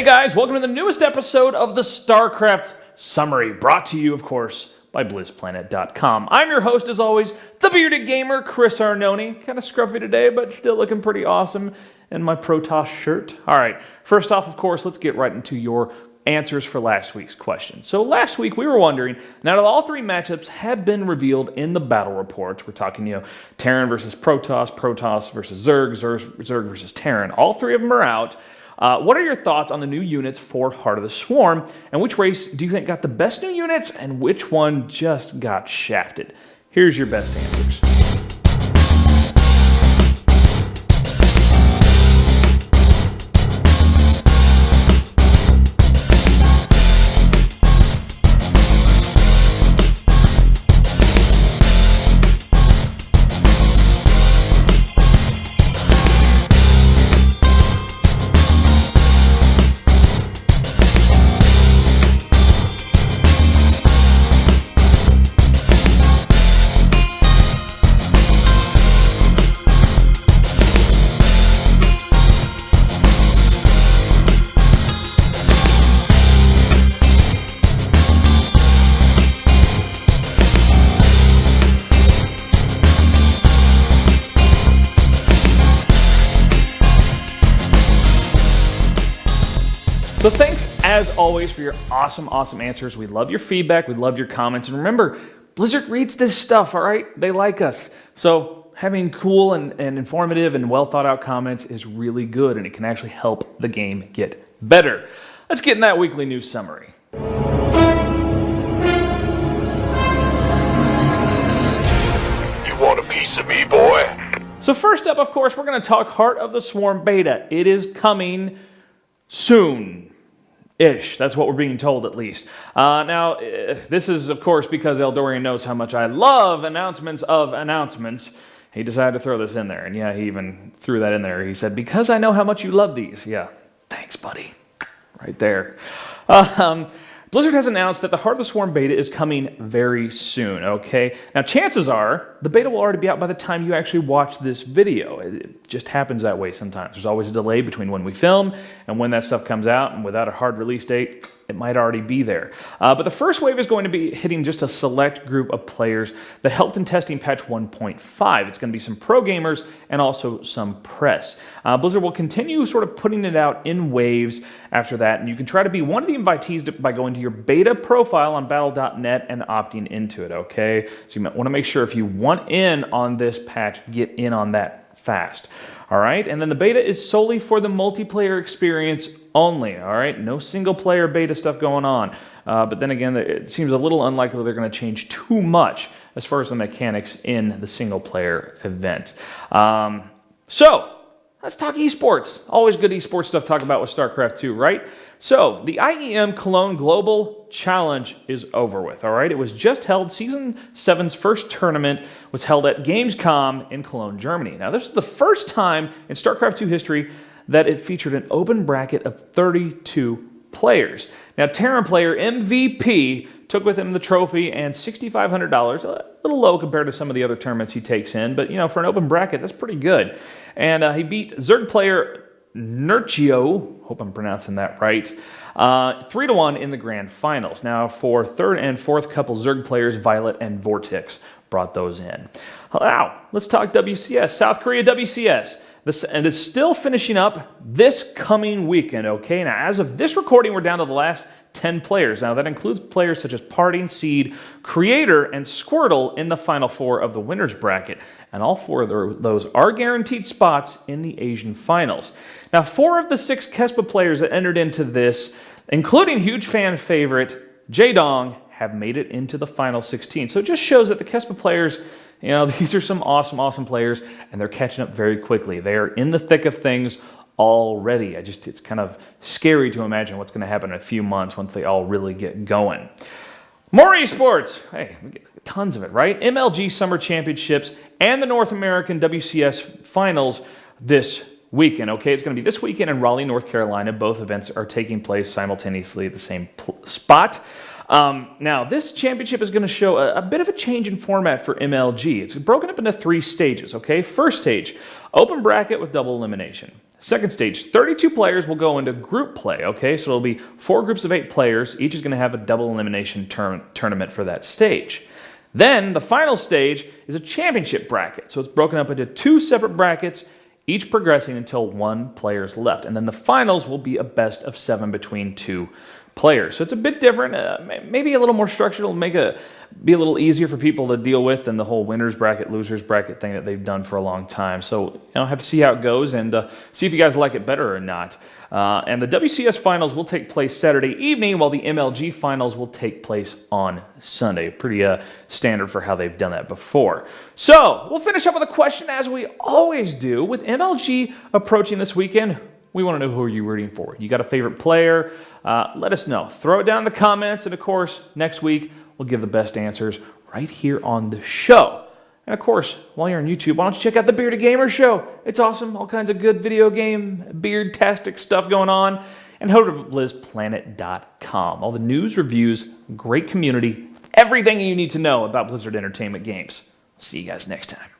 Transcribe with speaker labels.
Speaker 1: guys, welcome to the newest episode of the StarCraft Summary, brought to you, of course, by BlizzPlanet.com. I'm your host, as always, the bearded gamer, Chris Arnone. Kind of scruffy today, but still looking pretty awesome in my Protoss shirt. All right, first off, of course, let's get right into your answers for last week's question. So last week, we were wondering, now that all three matchups have been revealed in the battle reports, we're talking, Terran versus Protoss, Protoss versus Zerg, Zerg versus Terran. All three of them are out. What are your thoughts on the new units for Heart of the Swarm, and which race do you think got the best new units, and which one just got shafted? Here's your best answers. So thanks, as always, for your awesome answers. We love your feedback. We love your comments. And remember, Blizzard reads this stuff, all right? They like us. So having cool and informative and well-thought-out comments is really good, and it can actually help the game get better. Let's get in that weekly news summary.
Speaker 2: You want a piece of me, boy?
Speaker 1: So first up, of course, we're going to talk Heart of the Swarm beta. It is coming soon-ish. That's what we're being told, at least. Now, this is, of course, because Eldorian knows how much I love announcements of announcements. He decided to throw this in there. And yeah, he even threw that in there. He said, because I know how much you love these. Yeah, thanks, buddy. Right there. Blizzard has announced that the Heart of the Swarm beta is coming very soon, okay? Now, chances are the beta will already be out by the time you actually watch this video. It just happens that way sometimes. There's always a delay between when we film and when that stuff comes out, and without a hard release date, it might already be there. But the first wave is going to be hitting just a select group of players that helped in testing patch 1.5. It's going to be some pro gamers and also some press. Blizzard will continue sort of putting it out in waves after that, and you can try to be one of the invitees by going to your beta profile on battle.net and opting into it, okay? So you might want to make sure if you want in on this patch, get in on that fast. All right, and then the beta is solely for the multiplayer experience only, all right? No single-player beta stuff going on. But then again, it seems a little unlikely they're going to change too much as far as the mechanics in the single-player event. So, let's talk esports. Always good esports stuff to talk about with StarCraft 2, right? So, the IEM Cologne Global Challenge is over with, all right? It was just held. Season 7's first tournament was held at Gamescom in Cologne, Germany. Now, this is the first time in StarCraft 2 history that it featured an open bracket of 32 players. Now, Terran player MVP took with him the trophy and $6,500, a little low compared to some of the other tournaments he takes in, but, for an open bracket, that's pretty good. And he beat Zerg player Nerchio, hope I'm pronouncing that right, 3-1 in the grand finals. Now, for third and fourth couple Zerg players, Violet and Vortex brought those in. Now, let's talk WCS, South Korea WCS. And it's still finishing up this coming weekend, okay? Now, as of this recording, we're down to the last 10 players. Now, that includes players such as Parting, Seed, Creator, and Squirtle in the final four of the winner's bracket. And all four of those are guaranteed spots in the Asian finals. Now, 4 of the 6 Kespa players that entered into this, including huge fan favorite Jaedong, have made it into the final 16. So it just shows that the Kespa players, these are some awesome players, and they're catching up very quickly. They are in the thick of things already. It's kind of scary to imagine what's going to happen in a few months once they all really get going. More esports. Hey, we get tons of it, right? MLG Summer Championships and the North American WCS Finals this weekend, okay? It's going to be this weekend in Raleigh, North Carolina. Both events are taking place simultaneously at the same spot. Now, this championship is going to show a bit of a change in format for MLG. It's broken up into 3 stages, okay? First stage, open bracket with double elimination. Second stage, 32 players will go into group play, okay? So it'll be 4 groups of 8 players. Each is going to have a double elimination tournament for that stage. Then the final stage is a championship bracket. So it's broken up into 2 separate brackets, each progressing until 1 player's left. And then the finals will be a best of 7 between 2 players. So it's a bit different, maybe a little more structured. It'll be a little easier for people to deal with than the whole winners bracket, losers bracket thing that they've done for a long time. So I'll have to see how it goes and see if you guys like it better or not. And the WCS finals will take place Saturday evening, while the MLG finals will take place on Sunday. Pretty standard for how they've done that before. So we'll finish up with a question, as we always do. With MLG approaching this weekend, we want to know who you're rooting for. You got a favorite player? Let us know. Throw it down in the comments, and of course, next week we'll give the best answers right here on the show. And of course, while you're on YouTube, why don't you check out the Bearded Gamer Show? It's awesome. All kinds of good video game, beard-tastic stuff going on. And head over to BlizzPlanet.com. All the news, reviews, great community, everything you need to know about Blizzard Entertainment games. See you guys next time.